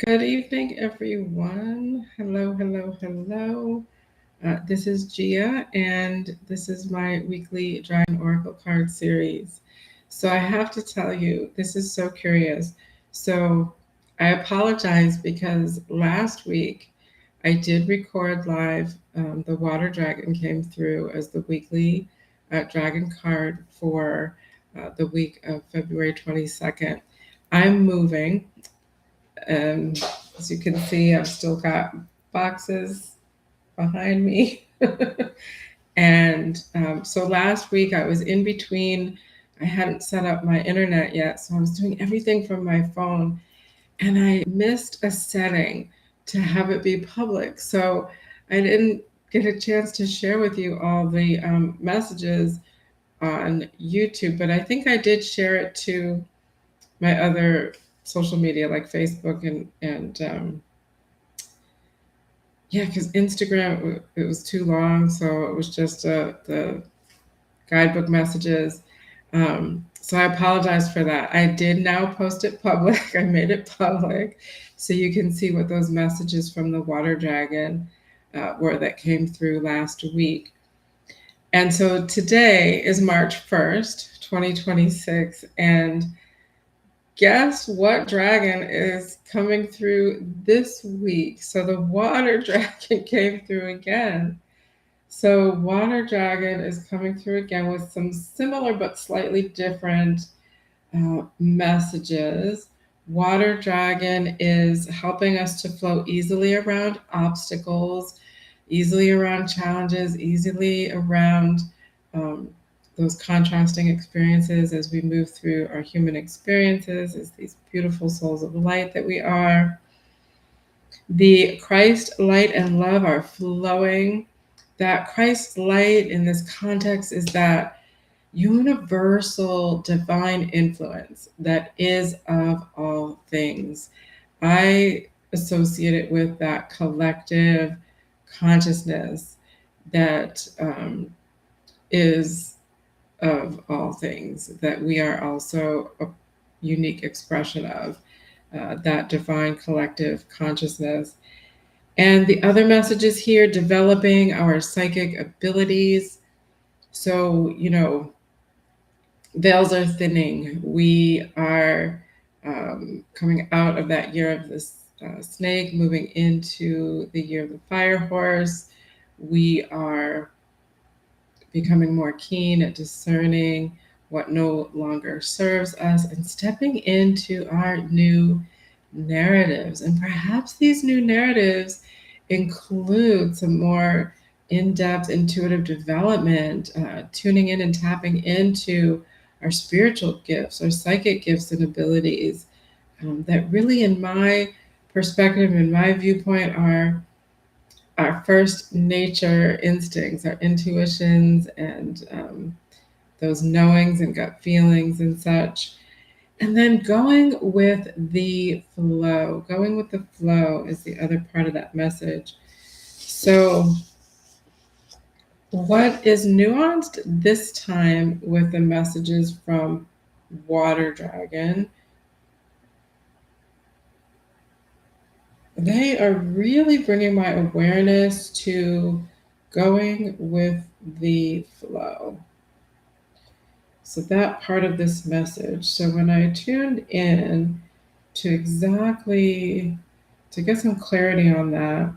Good evening, everyone. Hello, hello, hello. This is Gia, and this is my weekly Dragon Oracle card series. So I have to tell you, this is so curious. So I apologize because last week I did record live. The Water Dragon came through as the weekly dragon card for the week of February 22nd. I'm moving. As you can see, I've still got boxes behind me. And so last week I was in between. I hadn't set up my internet yet, so I was doing everything from my phone, and I missed a setting to have it be public. So I didn't get a chance to share with you all the messages on YouTube, but I think I did share it to my other social media like Facebook and yeah, because Instagram it was too long, so it was just the guidebook messages. So I apologize for that. I did now post it public. I made it public, so you can see what those messages from the water dragon were that came through last week. And so today is March 1st, 2026, and guess what dragon is coming through this week? So the water dragon came through again. So water dragon is coming through again with some similar but slightly different messages. Water dragon is helping us to flow easily around obstacles, easily around challenges, easily around um, those contrasting experiences as we move through our human experiences as these beautiful souls of light that we are. The Christ light and love are flowing. That Christ light in this context is that universal divine influence that is of all things. I associate it with that collective consciousness that is of all things, that we are also a unique expression of that divine collective consciousness. And the other messages here, developing our psychic abilities. So, veils are thinning. We are coming out of that year of this snake, moving into the year of the fire horse. We are becoming more keen at discerning what no longer serves us and stepping into our new narratives. And perhaps these new narratives include some more in depth intuitive development, tuning in and tapping into our spiritual gifts, our psychic gifts and abilities that really, in my perspective, in my viewpoint, are our first nature instincts, our intuitions, and those knowings and gut feelings and such. And then going with the flow is the other part of that message. So, what is nuanced this time with the messages from Water Dragon? They are really bringing my awareness to going with the flow. So that part of this message. So when I tuned in to to get some clarity on that,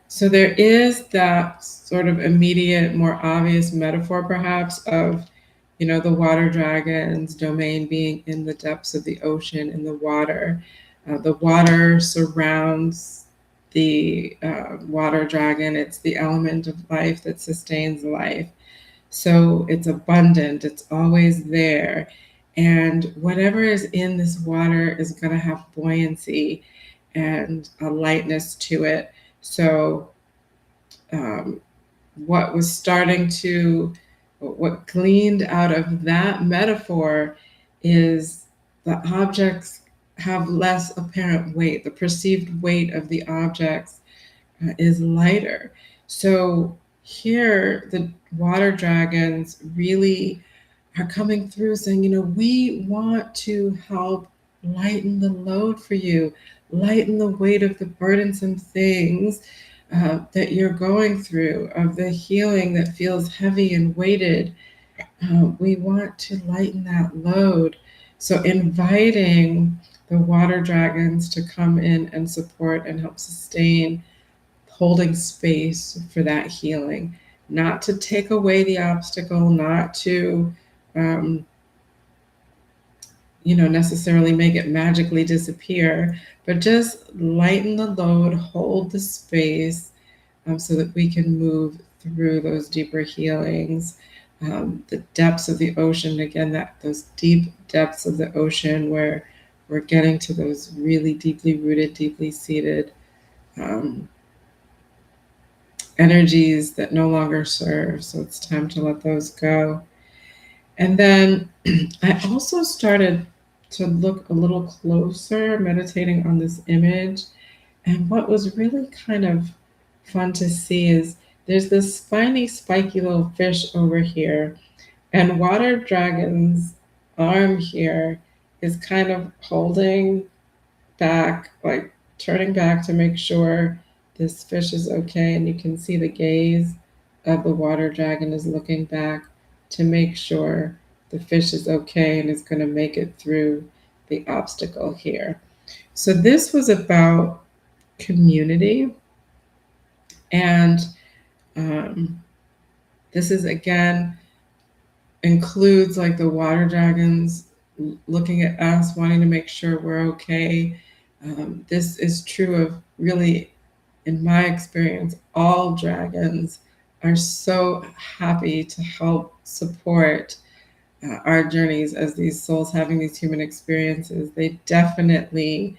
so there is that sort of immediate, more obvious metaphor perhaps of, the water dragon's domain being in the depths of the ocean, in the water. The water surrounds the water dragon. It's the element of life that sustains life. So it's abundant, it's always there. And whatever is in this water is going to have buoyancy and a lightness to it. So, um, what was starting to, what gleaned out of that metaphor is the objects have less apparent weight. The perceived weight of the objects is lighter. So here, the water dragons really are coming through saying, we want to help lighten the load for you, lighten the weight of the burdensome things that you're going through, of the healing that feels heavy and weighted. We want to lighten that load. So, inviting the water dragons to come in and support and help sustain, holding space for that healing, not to take away the obstacle, not to, um, necessarily make it magically disappear, but just lighten the load, hold the space, so that we can move through those deeper healings. The depths of the ocean, again, that those deep depths of the ocean where we're getting to those really deeply rooted, deeply seated um, energies that no longer serve. So it's time to let those go. And then I also started to look a little closer, meditating on this image. And what was really kind of fun to see is there's this spiny, spiky little fish over here, and Water Dragon's arm here is kind of holding back, like turning back to make sure this fish is okay. And you can see the gaze of the water dragon is looking back to make sure the fish is okay and is going to make it through the obstacle here. So this was about community. And um, this is again includes like the water dragons looking at us, wanting to make sure we're okay. This is true of really, in my experience, all dragons are so happy to help support our journeys as these souls having these human experiences. They definitely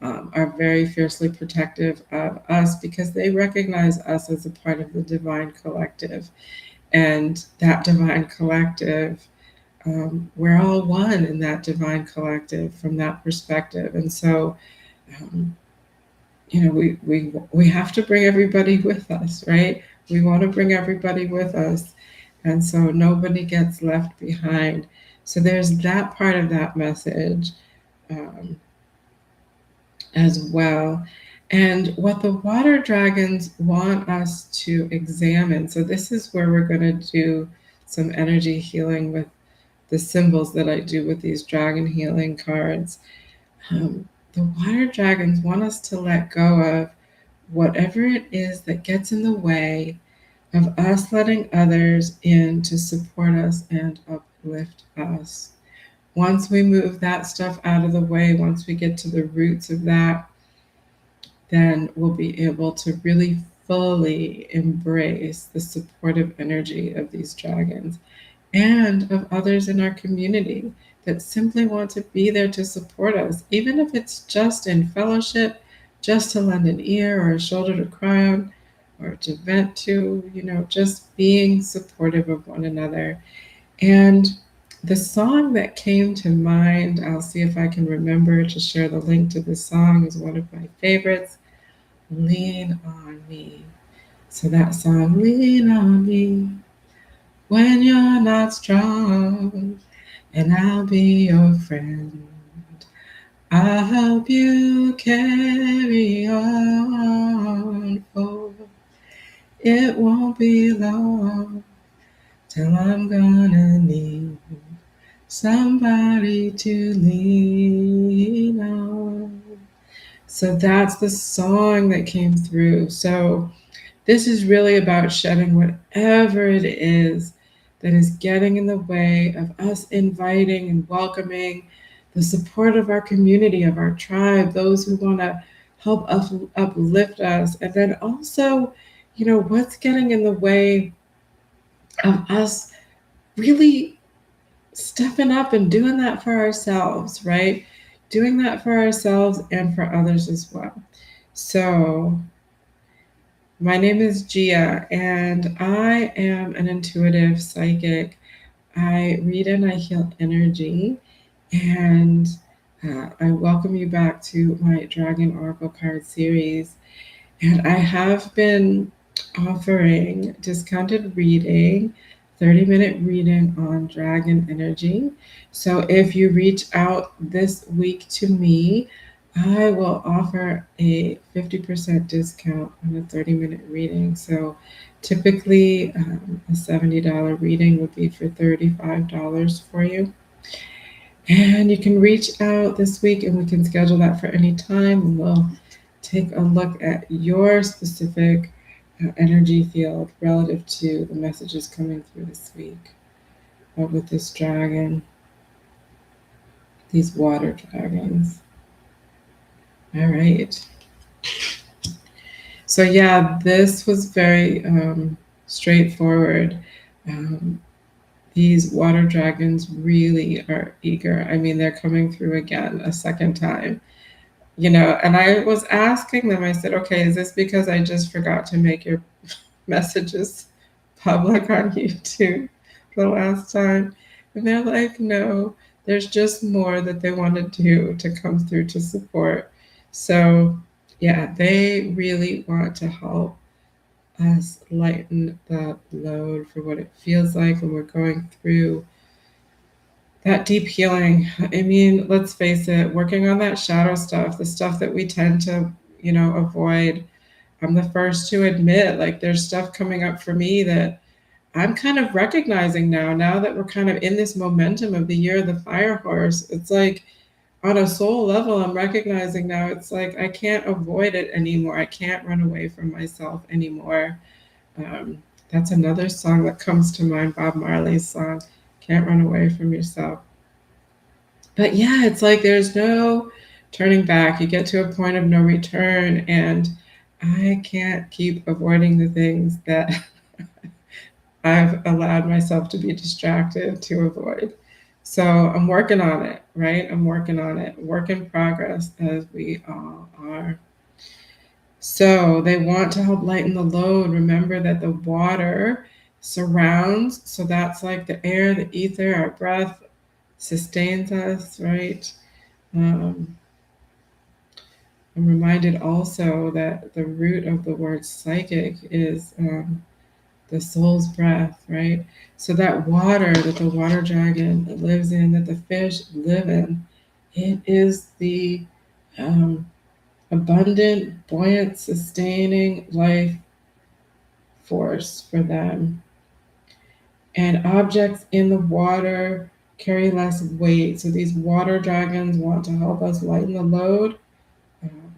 are very fiercely protective of us because they recognize us as a part of the divine collective. And that divine collective, we're all one in that divine collective from that perspective. And so, um, we have to bring everybody with us, right? We want to bring everybody with us. And so nobody gets left behind. So there's that part of that message. Um, as well. And what the water dragons want us to examine. So, this is where we're going to do some energy healing with the symbols that I do with these dragon healing cards. The water dragons want us to let go of whatever it is that gets in the way of us letting others in to support us and uplift us. Once we move that stuff out of the way, once we get to the roots of that, then we'll be able to really fully embrace the supportive energy of these dragons and of others in our community that simply want to be there to support us, even if it's just in fellowship, just to lend an ear or a shoulder to cry on or to vent to, just being supportive of one another. And the song that came to mind, I'll see if I can remember to share the link to this song, is one of my favorites. Lean on me. So that song, lean on me when you're not strong, and I'll be your friend. I'll help you carry on, for it won't be long till I'm gonna need somebody to lean on. So that's the song that came through. So this is really about shedding whatever it is that is getting in the way of us inviting and welcoming the support of our community, of our tribe, those who want to help uplift us. And then also, what's getting in the way of us really stepping up and doing that for ourselves, right? Doing that for ourselves and for others as well. So, my name is Gia, and I am an intuitive psychic. I read and I heal energy, and I welcome you back to my Dragon Oracle card series. And I have been offering discounted reading 30-minute reading on dragon energy. So if you reach out this week to me, I will offer a 50% discount on a 30-minute reading. So typically, a $70 reading would be for $35 for you. And you can reach out this week and we can schedule that for any time. And we'll take a look at your specific energy field relative to the messages coming through this week with this dragon, these water dragons. All right. So, yeah, this was very straightforward. Um, these water dragons really are eager. I mean, they're coming through again a second time. And I was asking them, I said, okay, is this because I just forgot to make your messages public on YouTube the last time? And they're like, no, there's just more that they want to do to come through to support. So, yeah, they really want to help us lighten the load for what it feels like when we're going through that deep healing. I mean, let's face it, working on that shadow stuff, the stuff that we tend to, avoid. I'm the first to admit, like, there's stuff coming up for me that I'm kind of recognizing now that we're kind of in this momentum of the year of the fire horse. It's like on a soul level, I'm recognizing now it's like I can't avoid it anymore. I can't run away from myself anymore. That's another song that comes to mind, Bob Marley's song, Can't Run Away from Yourself. But yeah, it's like there's no turning back. You get to a point of no return, and I can't keep avoiding the things that I've allowed myself to be distracted to avoid. So I'm working on it, right? I'm working on it. Work in progress, as we all are. So they want to help lighten the load. Remember that the water surrounds, so that's like the air, the ether, our breath sustains us, right? Um, I'm reminded also that the root of the word psychic is the soul's breath, right? So that water that the water dragon lives in, that the fish live in, it is the um, abundant, buoyant, sustaining life force for them. And objects in the water carry less weight. So these water dragons want to help us lighten the load um,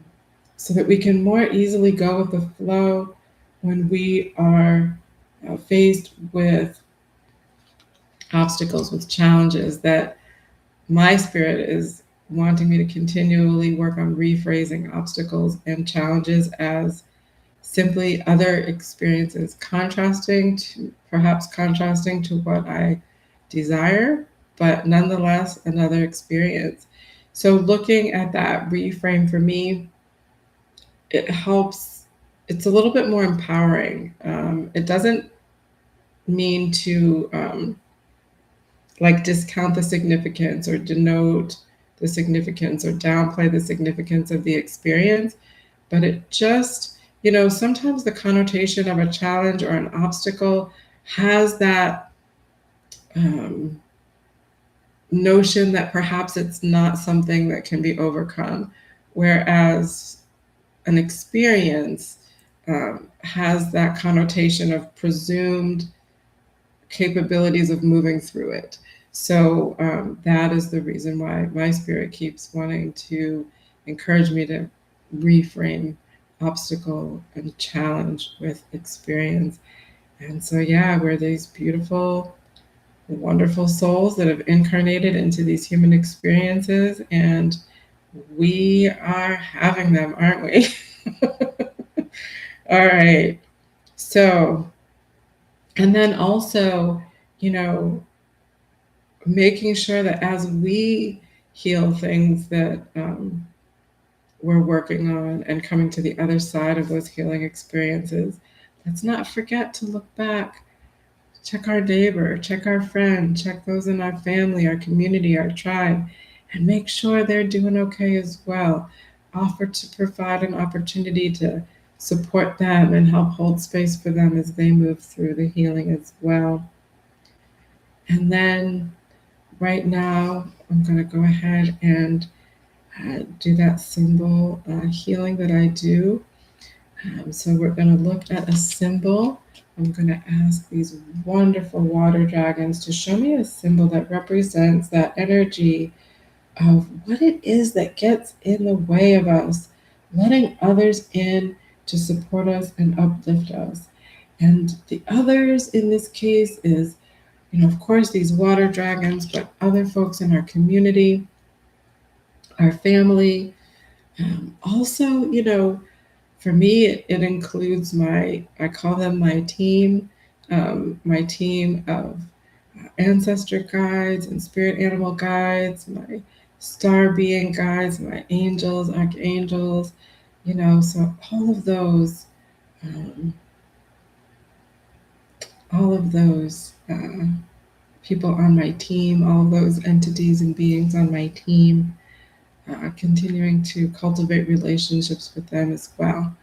so that we can more easily go with the flow when we are faced with obstacles, with challenges that my spirit is wanting me to continually work on rephrasing obstacles and challenges as simply other experiences, contrasting to what I desire, but nonetheless another experience. So looking at that reframe for me, it helps. It's a little bit more empowering. It doesn't mean to like discount the significance or denote the significance or downplay the significance of the experience, but it just, sometimes the connotation of a challenge or an obstacle has that um, notion that perhaps it's not something that can be overcome, whereas an experience has that connotation of presumed capabilities of moving through it. So that is the reason why my spirit keeps wanting to encourage me to reframe obstacle and challenge with experience. And so, yeah, we're these beautiful, wonderful souls that have incarnated into these human experiences, and we are having them, aren't we? All right. So, and then also, you know, making sure that as we heal things that we're working on and coming to the other side of those healing experiences, let's not forget to look back, check our neighbor, check our friend, check those in our family, our community, our tribe, and make sure they're doing okay as well. Offer to provide an opportunity to support them and help hold space for them as they move through the healing as well. And then right now, I'm going to go ahead and do that symbol healing that I do. So we're going to look at a symbol. I'm going to ask these wonderful water dragons to show me a symbol that represents that energy of what it is that gets in the way of us, letting others in to support us and uplift us. And the others in this case is, of course, these water dragons, but other folks in our community, our family. Also, for me, it includes I call them my team of ancestor guides and spirit animal guides, my star being guides, my angels, archangels, so um, all of those people on my team, all of those entities and beings on my team, continuing to cultivate relationships with them as well.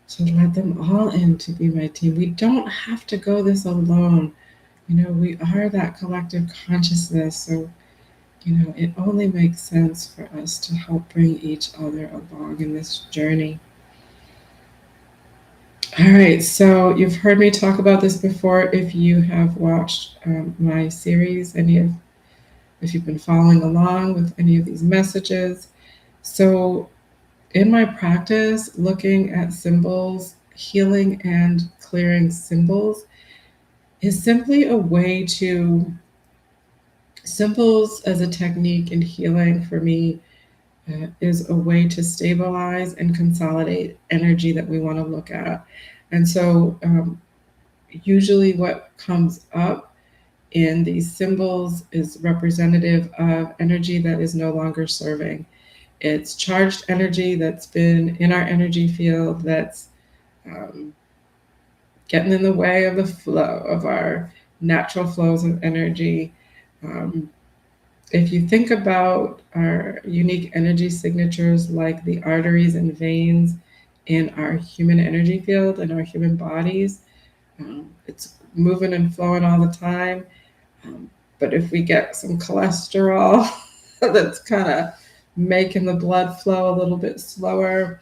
So let them all in to be my team. We don't have to go this alone. We are that collective consciousness. So, it only makes sense for us to help bring each other along in this journey. All right, so you've heard me talk about this before. If you have watched my series, if you've been following along with any of these messages. So, in my practice, looking at symbols, healing and clearing symbols is simply a way to, symbols as a technique in healing for me is a way to stabilize and consolidate energy that we want to look at. And so, usually, what comes up in these symbols is representative of energy that is no longer serving. It's charged energy that's been in our energy field that's um, getting in the way of the flow of our natural flows of energy. Um, if you think about our unique energy signatures, like the arteries and veins in our human energy field and our human bodies, it's moving and flowing all the time. But if we get some cholesterol that's kind of making the blood flow a little bit slower,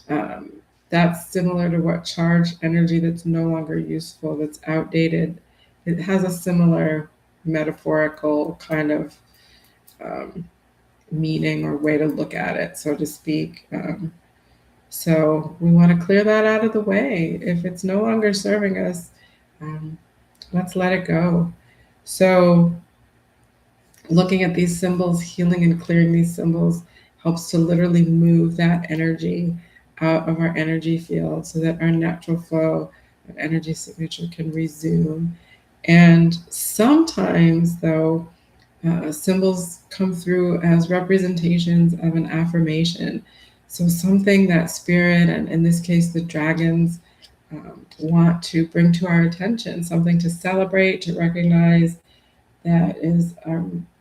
um, that's similar to what charged energy that's no longer useful, that's outdated. It has a similar metaphorical kind of um, meaning or way to look at it, so to speak. So we want to clear that out of the way. If it's no longer serving us, um, let's let it go. So looking at these symbols, healing and clearing these symbols helps to literally move that energy out of our energy field so that our natural flow of energy signature can resume. And sometimes, though, symbols come through as representations of an affirmation. So, something that spirit, and in this case, the dragons, want to bring to our attention, something to celebrate, to recognize that is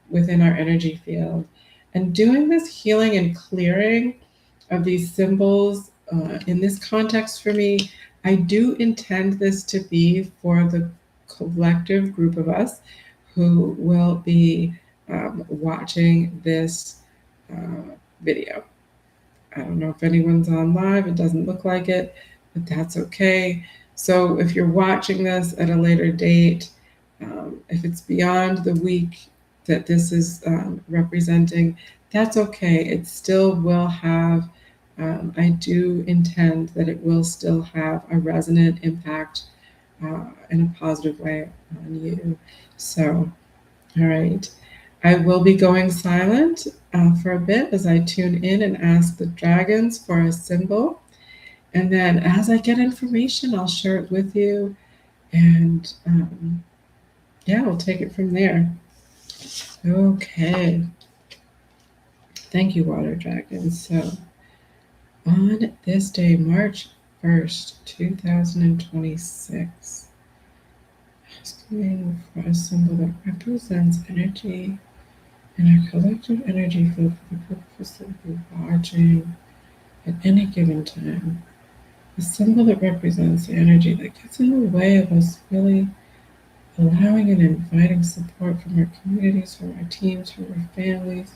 within our energy field. And doing this healing and clearing of these symbols in this context for me, I do intend this to be for the collective group of us who will be watching this video. I don't know if anyone's on live, it doesn't look like it, but that's okay. So if you're watching this at a later date, if it's beyond the week that this is representing, that's okay. It still will have, I do intend that it will still have a resonant impact in a positive way on you. So, all right. I will be going silent for a bit as I tune in and ask the dragons for a symbol. And then as I get information, I'll share it with you. And yeah, we'll take it from there. Okay. Thank you, Water Dragons. So, on this day, March 1st, 2026, asking for a symbol that represents energy in our collective energy field for the purpose of watching at any given time. A symbol that represents the energy that gets in the way of us really allowing and inviting support from our communities, from our teams, from our families,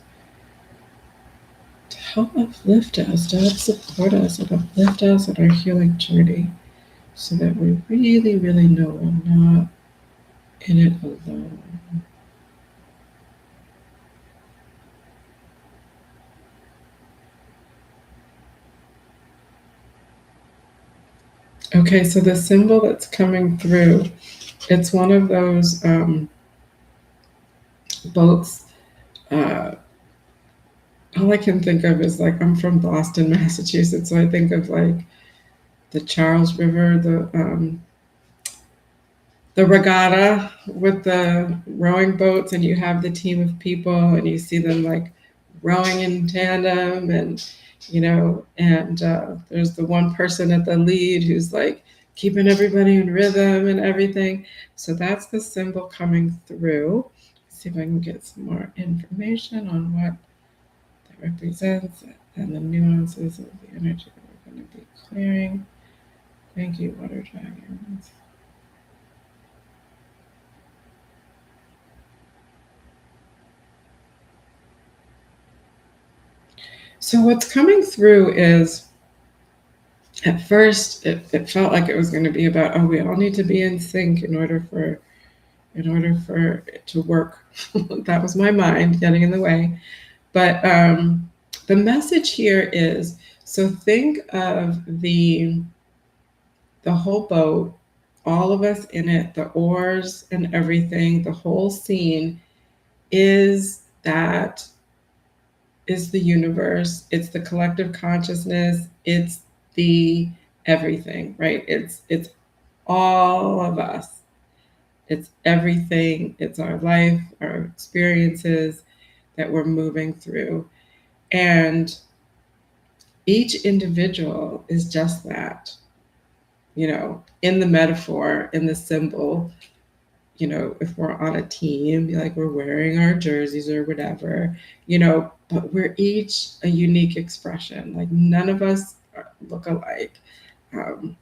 to help uplift us, to help support us and uplift us on our healing journey so that we really, really know we're not in it alone. Okay, so the symbol that's coming through, it's one of those boats. Uh, all I can think of is like, I'm from Boston, Massachusetts, so I think of like the Charles River, the regatta with the rowing boats, and you have the team of people, and you see them like rowing in tandem, and there's the one person at the lead who's like keeping everybody in rhythm and everything. So that's the symbol coming through. Let's see if I can get some more information on what that represents and the nuances of the energy that we're going to be clearing. Thank you, water dragons. So what's coming through is, at first it felt like it was going to be about, oh, we all need to be in sync in order for it to work. That was my mind getting in the way. But the message here is, so think of the whole boat, all of us in it, the oars and everything, the whole scene is that is the universe, it's the collective consciousness, it's the everything, right? It's all of us. It's everything. It's our life, our experiences that we're moving through. And each individual is just that, in the metaphor, in the symbol. If we're on a team, like we're wearing our jerseys or whatever, but we're each a unique expression. Like none of us look alike. Um,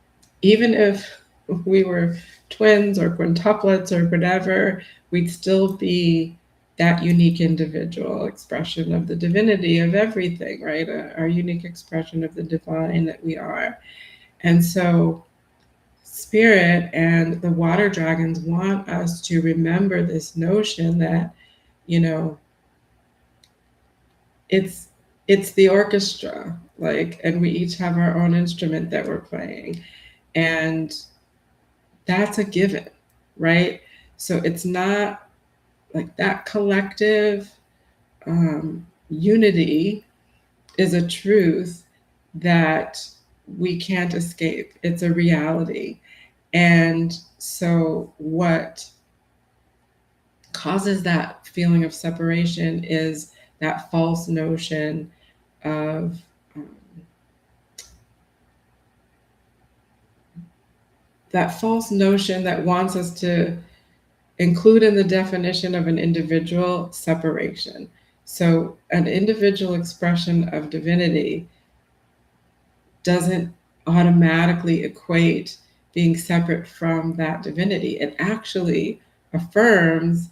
Even if we were twins or quintuplets or whatever, we'd still be that unique individual expression of the divinity of everything, right? Our unique expression of the divine that we are. And so Spirit and the water dragons want us to remember this notion that, you know, it's it's the orchestra, like, and we each have our own instrument that we're playing. And that's a given, right? So it's not like that collective unity is a truth that we can't escape. It's a reality. And so, what causes that feeling of separation is that false notion of um, that false notion that wants us to include in the definition of an individual separation. So, an individual expression of divinity doesn't automatically equate being separate from that divinity. It actually affirms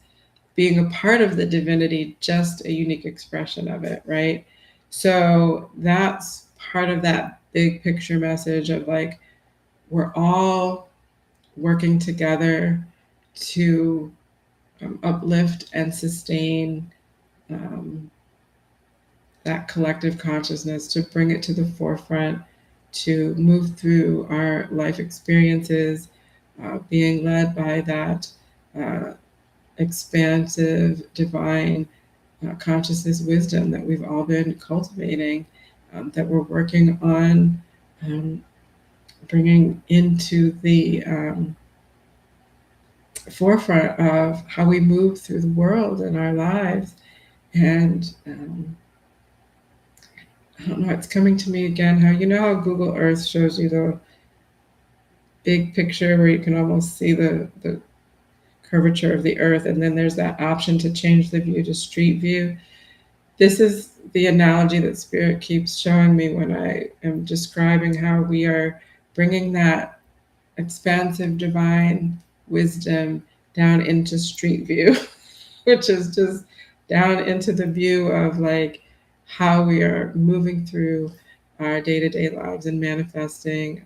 being a part of the divinity, just a unique expression of it, right? So that's part of that big picture message of like, we're all working together to uplift and sustain um, that collective consciousness, to bring it to the forefront, to move through our life experiences, being led by that uh, expansive, divine consciousness wisdom that we've all been cultivating, that we're working on bringing into the forefront of how we move through the world and our lives. And I don't know, it's coming to me again how, how Google Earth shows you the big picture where you can almost see the curvature of the earth, and then there's that option to change the view to street view. This is the analogy that Spirit keeps showing me when I am describing how we are bringing that expansive divine wisdom down into street view, which is just down into the view of like how we are moving through our day-to-day lives and manifesting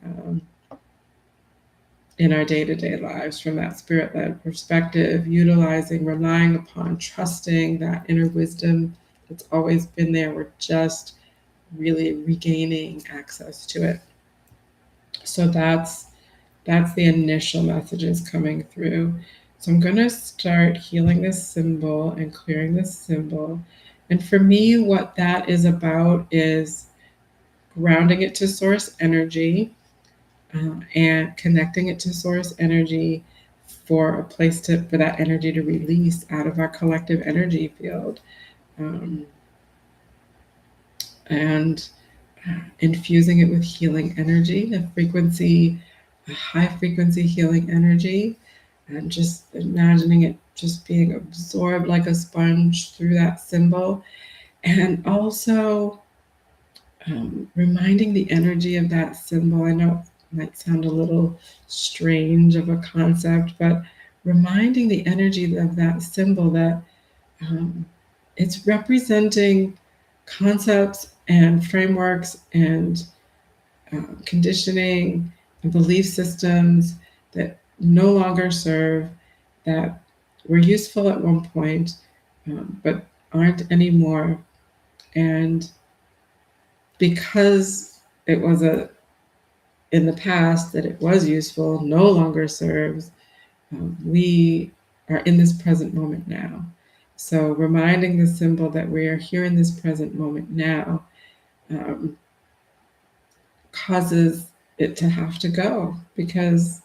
in our day-to-day lives from that spirit-led perspective, utilizing, relying upon, trusting that inner wisdom that's always been there. We're just really regaining access to it. So that's the initial messages coming through. So I'm going to start healing this symbol and clearing this symbol. And for me, what that is about is grounding it to source energy, and connecting it to source energy for a place for that energy to release out of our collective energy field. Um, and infusing it with healing energy, a high frequency healing energy, and just imagining it just being absorbed like a sponge through that symbol. And also reminding the energy of that symbol. I know it might sound a little strange of a concept, but reminding the energy of that symbol that um, it's representing concepts and frameworks and conditioning and belief systems that no longer serve, that were useful at one point, but aren't anymore. And because it was in the past that it was useful, no longer serves, we are in this present moment now. So reminding the symbol that we are here in this present moment now um, causes it to have to go because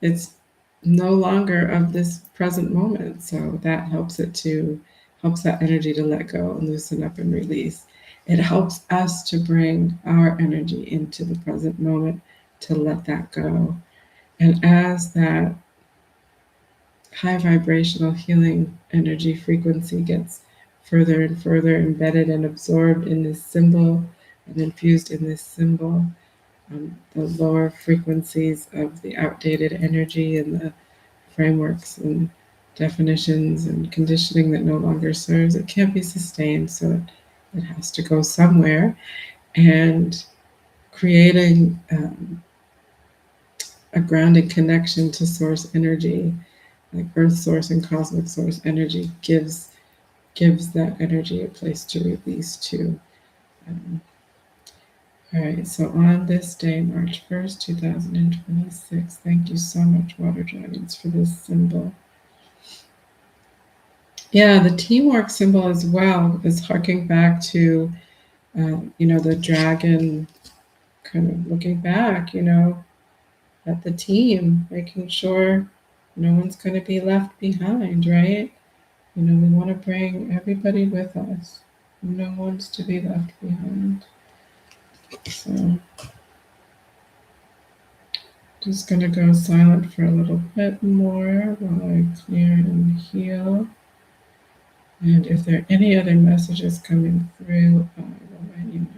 it's no longer of this present moment. So that helps that energy to let go and loosen up and release. It helps us to bring our energy into the present moment to let that go. And as that high vibrational healing energy frequency gets further and further embedded and absorbed in this symbol and infused in this symbol, the lower frequencies of the outdated energy and the frameworks and definitions and conditioning that no longer serves, it can't be sustained. So it has to go somewhere. And creating a grounded connection to source energy, like earth source and cosmic source energy, gives that energy a place to release to. Um, all right, so on this day, March 1st, 2026, thank you so much, Water Dragons, for this symbol. Yeah, the teamwork symbol as well is harking back to, the dragon kind of looking back, at the team, making sure no one's going to be left behind, right? We want to bring everybody with us. No one's to be left behind. So just going to go silent for a little bit more while I clear and heal. And if there are any other messages coming through, I will let you know.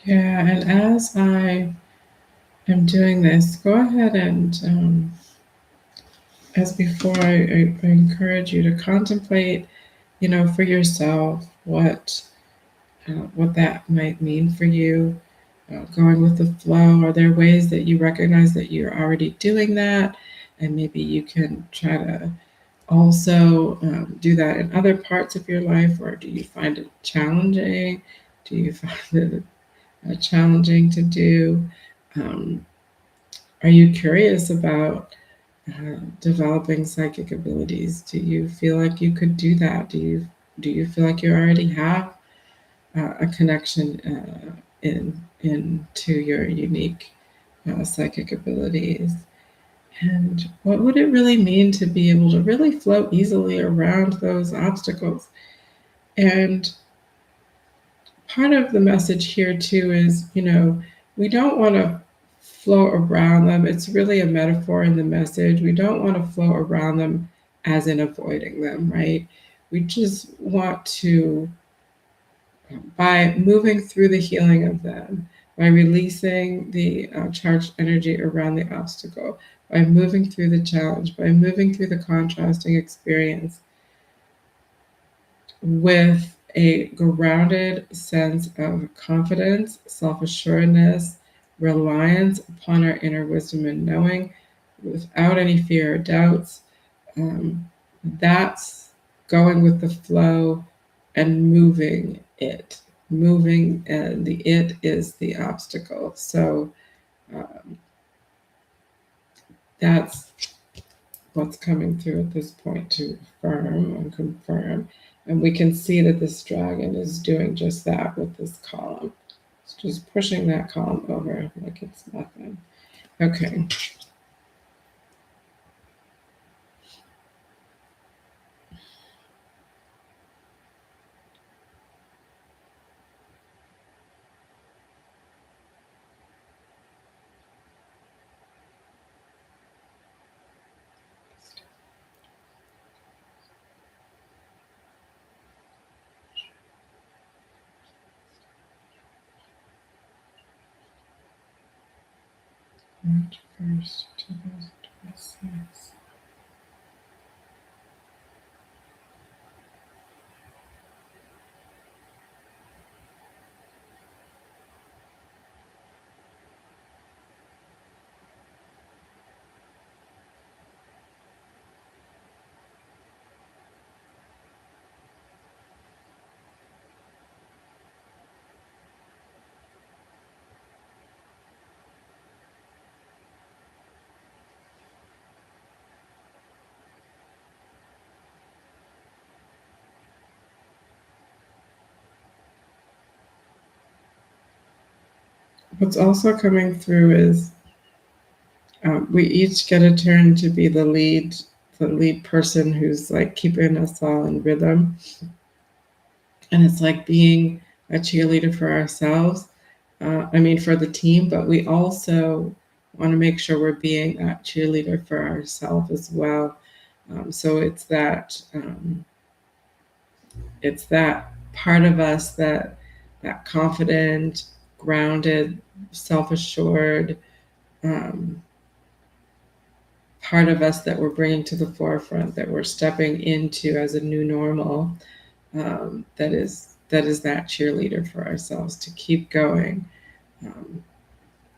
Yeah, and as I am doing this, go ahead and, as before, I encourage you to contemplate, for yourself what that might mean for you, going with the flow. Are there ways that you recognize that you're already doing that? And maybe you can try to also do that in other parts of your life, or do you find it challenging? Do you find it challenging to do? Um, are you curious about developing psychic abilities? Do you feel like you could do that? Do you feel like you already have a connection into your unique psychic abilities. And what would it really mean to be able to really float easily around those obstacles? And part of the message here too is, we don't want to float around them. It's really a metaphor in the message. We don't want to float around them as in avoiding them, right? We just want to, by moving through the healing of them, by releasing the charged energy around the obstacle, by moving through the challenge, by moving through the contrasting experience with a grounded sense of confidence, self assuredness, reliance upon our inner wisdom and knowing without any fear or doubts. That's going with the flow and moving it. Moving, and the it is the obstacle. So that's what's coming through at this point to affirm and confirm. And we can see that this dragon is doing just that with this column. It's just pushing that column over like it's nothing. Okay. March 1st, 2026. What's also coming through is we each get a turn to be the lead person who's like keeping us all in rhythm. And it's like being a cheerleader for ourselves. For the team, but we also want to make sure we're being that cheerleader for ourselves as well. So it's that part of us that confident, grounded, self-assured part of us that we're bringing to the forefront, that we're stepping into as a new normal. That is that cheerleader for ourselves to keep going,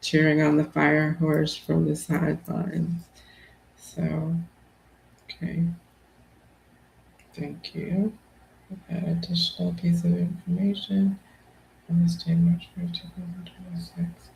cheering on the fire horse from the sidelines. So, okay, thank you. That additional piece of information on this day, March 1st, 2026.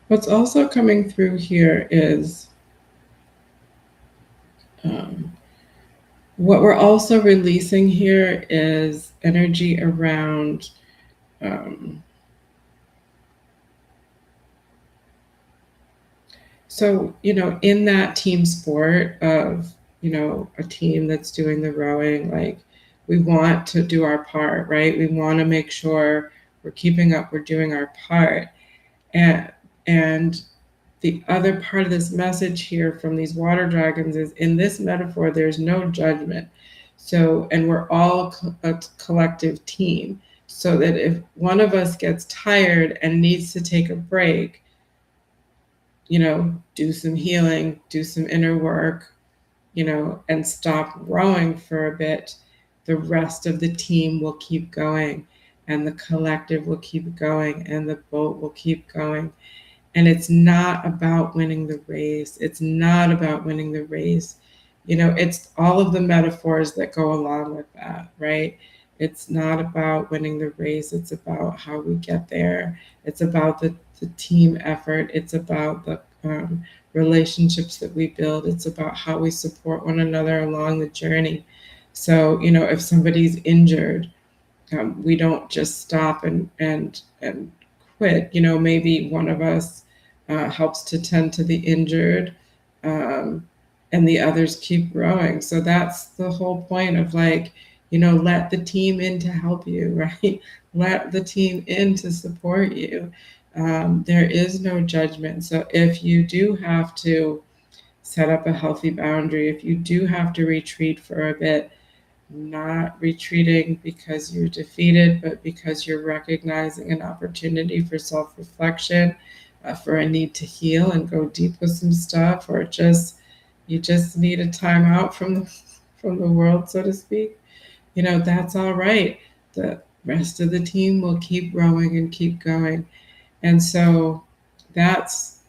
What's also coming through here is um, what we're also releasing here is energy around um, so in that team sport of a team that's doing the rowing, like we want to do our part, right? We want to make sure we're keeping up, we're doing our part. And the other part of this message here from these water dragons is, in this metaphor, there's no judgment. So, and we're all a collective team. So that if one of us gets tired and needs to take a break, do some healing, do some inner work, and stop rowing for a bit, the rest of the team will keep going, and the collective will keep going, and the boat will keep going. And it's not about winning the race. It's not about winning the race. It's all of the metaphors that go along with that, right? It's not about winning the race. It's about how we get there. It's about the team effort. It's about the relationships that we build. It's about how we support one another along the journey. So, if somebody's injured, we don't just stop and quit. Maybe one of us helps to tend to the injured, and the others keep growing. So that's the whole point of, like, let the team in to help you, right? Let the team in to support you. There is no judgment. So if you do have to set up a healthy boundary, if you do have to retreat for a bit, not retreating because you're defeated, but because you're recognizing an opportunity for self reflection, for a need to heal and go deep with some stuff, or just you just need a time out from the world, so to speak. That's all right. The rest of the team will keep growing and keep going. And so that's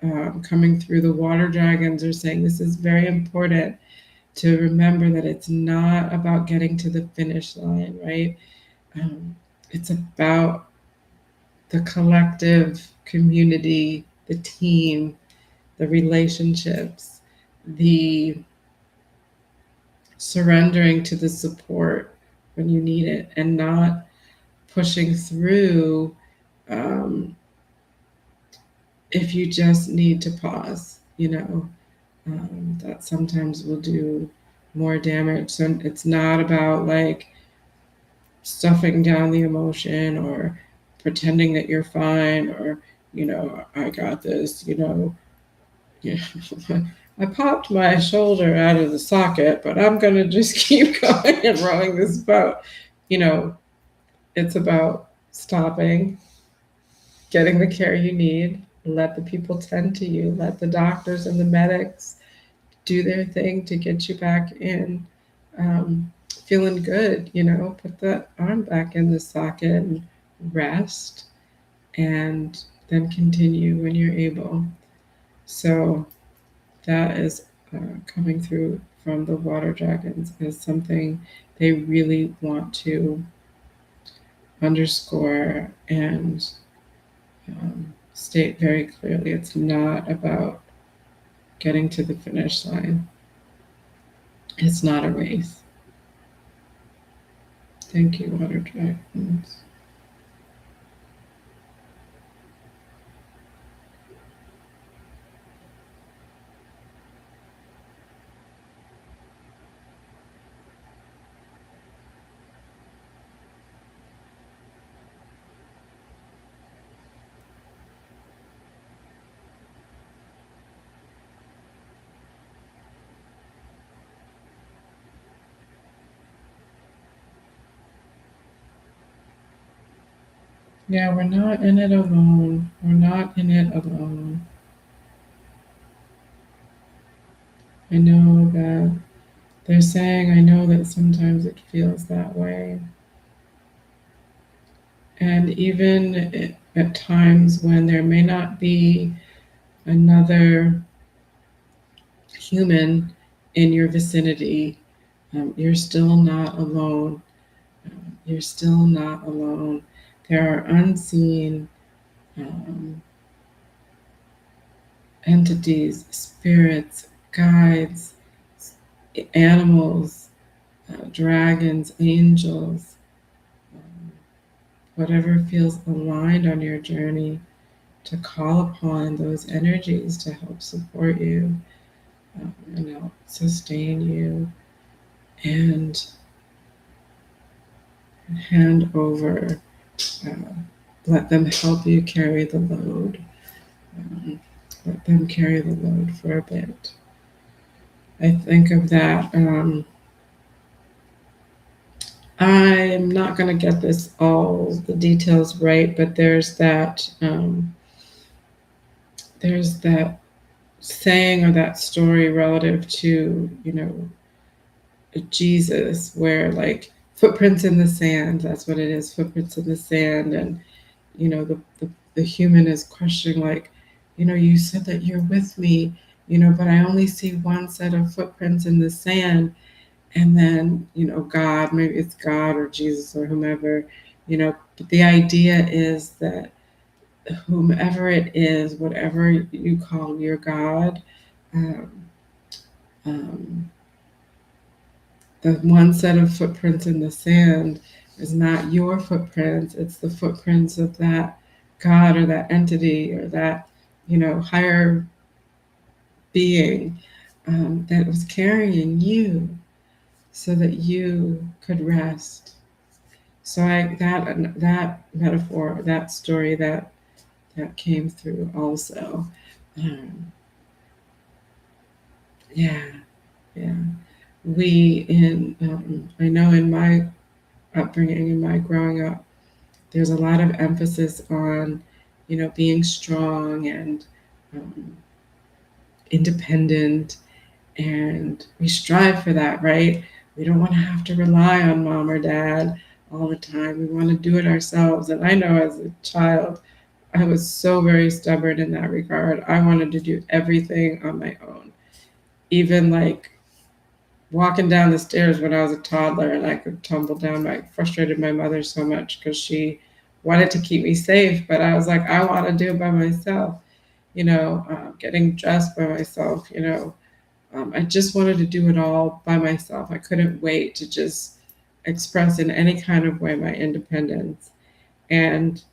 coming through. The water dragons are saying this is very important to remember, that it's not about getting to the finish line, right? It's about the collective community, the team, the relationships, the surrendering to the support when you need it, and not pushing through if you just need to pause, that sometimes will do more damage. So it's not about, like, stuffing down the emotion or pretending that you're fine, or I got this. Yeah. I popped my shoulder out of the socket, but I'm gonna just keep going and rowing this boat. you know it's about stopping, getting the care you need, let the people tend to you, let the doctors and the medics do their thing to get you back in, feeling good. Put that arm back in the socket and rest, and then continue when you're able. So that is coming through from the water dragons as something they really want to underscore and state very clearly. It's not about getting to the finish line. It's not a race. Thank you, water dragons. Yeah, we're not in it alone. We're not in it alone. I know that they're saying, I know that sometimes it feels that way. And even at times when there may not be another human in your vicinity, you're still not alone. You're still not alone. There are unseen um, entities, spirits, guides, animals, dragons, angels, um, whatever feels aligned on your journey, to call upon those energies to help support you, and help sustain you. And hand over. Uh, let them help you carry the load. Um, let them carry the load for a bit. I think of that. I'm not going to get this all the details right, but there's that saying or that story relative to Jesus, where like footprints in the sand. That's what it is, footprints in the sand, and the human is questioning like, you said that you're with me, but I only see one set of footprints in the sand. And then, God, maybe it's God or Jesus or whomever, but the idea is that whomever it is, whatever you call your God, um, um, the one set of footprints in the sand is not your footprints, it's the footprints of that God or that entity or that, higher being that was carrying you so that you could rest. So that metaphor, that story that came through also. Um, yeah, yeah. We in I know in my upbringing, in my growing up, there's a lot of emphasis on, being strong and um, independent, and we strive for that, right? We don't want to have to rely on mom or dad all the time. We want to do it ourselves. And I know as a child, I was so very stubborn in that regard. I wanted to do everything on my own. Even like walking down the stairs when I was a toddler and I could tumble down. I frustrated my mother so much because she wanted to keep me safe, but I was like, I want to do it by myself. Getting dressed by myself. I just wanted to do it all by myself. I couldn't wait to just express in any kind of way my independence. And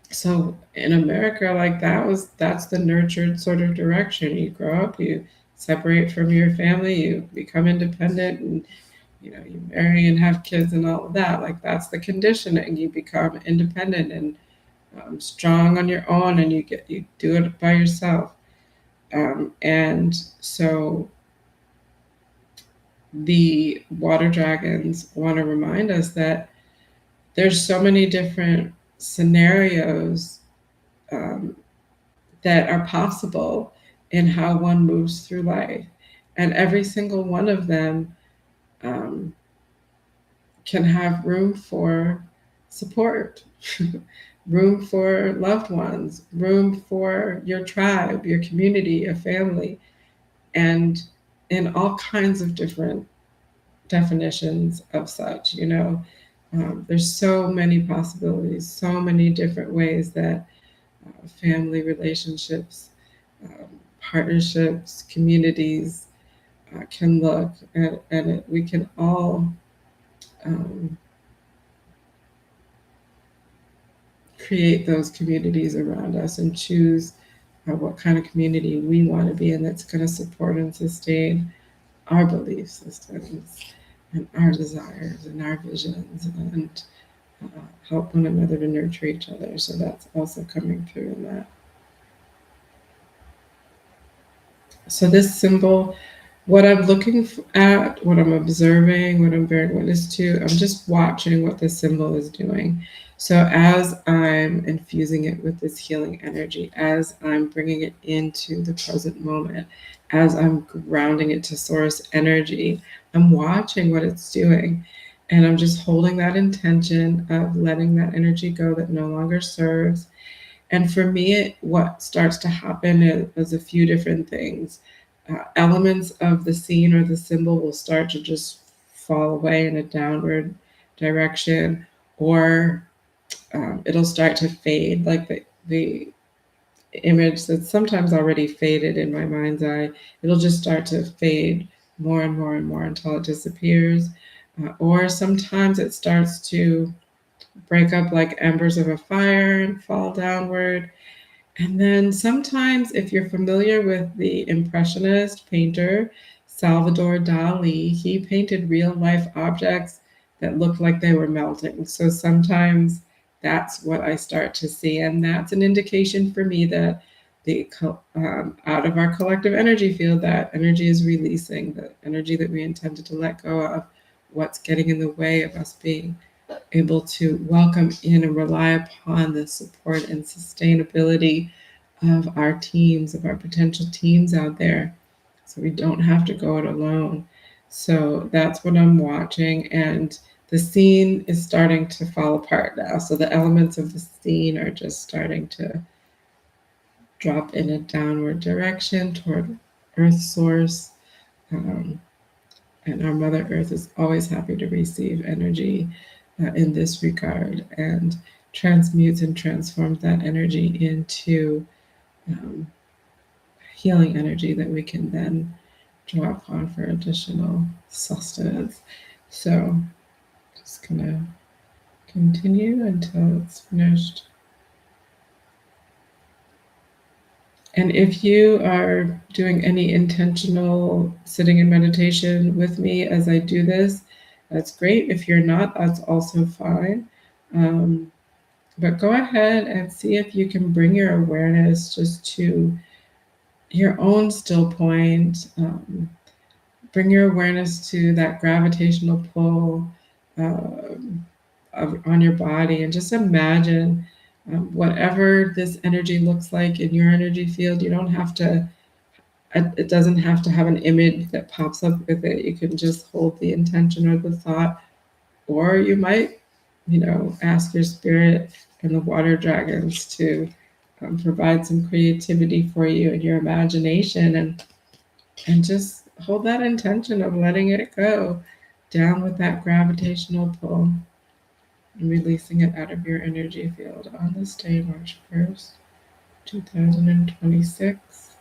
so in America, like that's the nurtured sort of direction. You grow up, you separate from your family, you become independent, and you marry and have kids and all of that. Like that's the conditioning. You become independent and strong on your own, and you do it by yourself. And so the water dragons want to remind us that there's so many different scenarios um, that are possible in how one moves through life. And every single one of them um, can have room for support, room for loved ones, room for your tribe, your community, your family, and in all kinds of different definitions of such. There's so many possibilities, so many different ways that family relationships, partnerships, communities can look, and we can all um, create those communities around us and choose what kind of community we want to be in that's going to support and sustain our belief systems and our desires and our visions, and help one another to nurture each other. So that's also coming through in that. So this symbol, what I'm looking at, what I'm observing, what I'm bearing witness to, I'm just watching what this symbol is doing. So as I'm infusing it with this healing energy, as I'm bringing it into the present moment, as I'm grounding it to source energy, I'm watching what it's doing. And I'm just holding that intention of letting that energy go that no longer serves. And for me, what starts to happen is a few different things. Elements of the scene or the symbol will start to just fall away in a downward direction, or it'll start to fade, like the image that's sometimes already faded in my mind's eye. It'll just start to fade more and more and more until it disappears. Or sometimes it starts to break up like embers of a fire and fall downward. And then sometimes, if you're familiar with the Impressionist painter Salvador Dali, he painted real life objects that looked like they were melting. So sometimes that's what I start to see, and that's an indication for me that out of our collective energy field, that energy is releasing, the energy that we intended to let go of, what's getting in the way of us being able to welcome in and rely upon the support and sustainability of our teams, of our potential teams out there. So we don't have to go it alone. So that's what I'm watching. And the scene is starting to fall apart now. So the elements of the scene are just starting to drop in a downward direction toward Earth source. Um, and our Mother Earth is always happy to receive energy in this regard and transmutes and transforms that energy into um, healing energy that we can then draw upon for additional sustenance. So just gonna continue until it's finished. And if you are doing any intentional sitting in meditation with me as I do this, that's great. If you're not, that's also fine. But go ahead and see if you can bring your awareness just to your own still point. Bring your awareness to that gravitational pull on your body, and just imagine whatever this energy looks like in your energy field. You don't have to, it doesn't have to have an image that pops up with it. You can just hold the intention or the thought, or you might, ask your spirit and the water dragons to provide some creativity for you and your imagination, and just hold that intention of letting it go down with that gravitational pull and releasing it out of your energy field on this day, March 1st, 2026.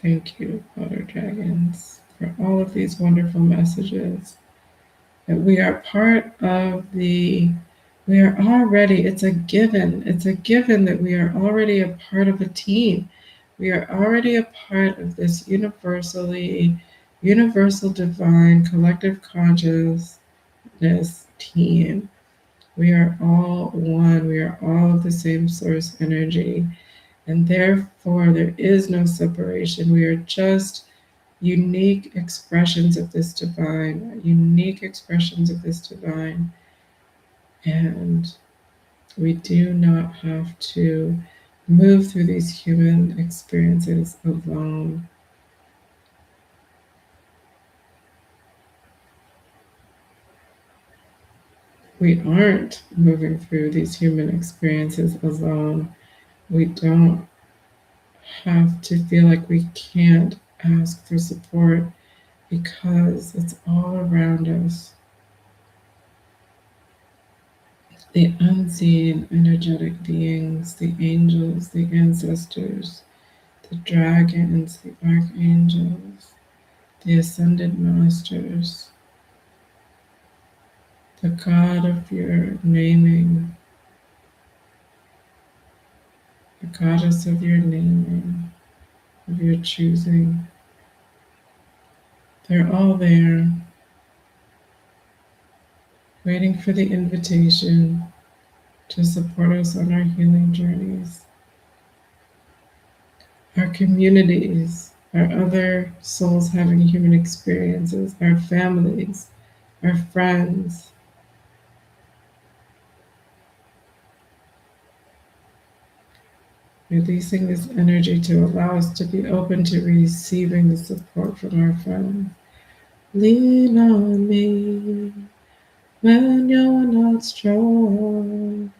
Thank you, water dragons, for all of these wonderful messages. That we are part of we are already, it's a given that we are already a part of a team. We are already a part of this universal divine collective consciousness team. We are all one. We are all of the same source energy. And therefore, there is no separation. We are just unique expressions of this divine, unique expressions of this divine. And we do not have to move through these human experiences alone. We aren't moving through these human experiences alone. We don't have to feel like we can't ask for support because it's all around us. The unseen energetic beings, the angels, the ancestors, the dragons, the archangels, the ascended masters, the God of your naming, the goddess of your naming, of your choosing. They're all there, waiting for the invitation to support us on our healing journeys. Our communities, our other souls having human experiences, our families, our friends. Releasing this energy to allow us to be open to receiving the support from our friends. Lean on me when you're not strong,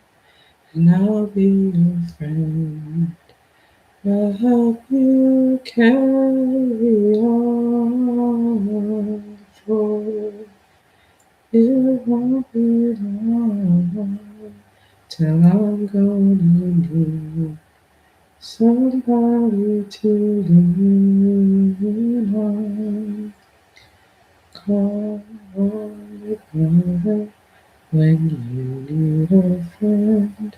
and I'll be your friend. I'll help you carry on, for it won't be long till I'm gonna need somebody to lean on. Call on a brother when you need a friend.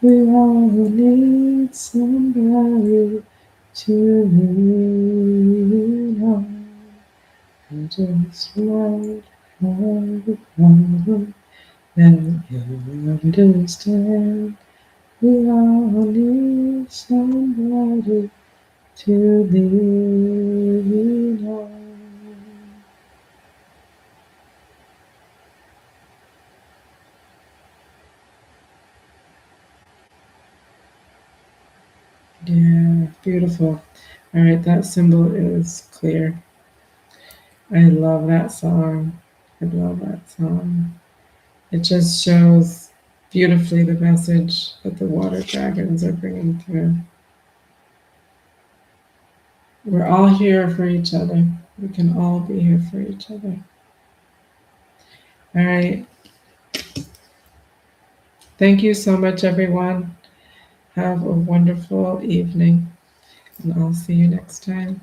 We all need somebody to lean on. I just want all the problem that you understand. We all need somebody to lean on. Yeah, beautiful. All right, that symbol is clear. I love that song. I love that song. It just shows beautifully the message that the water dragons are bringing through. We're all here for each other. We can all be here for each other. All right. Thank you so much, everyone. Have a wonderful evening, and I'll see you next time.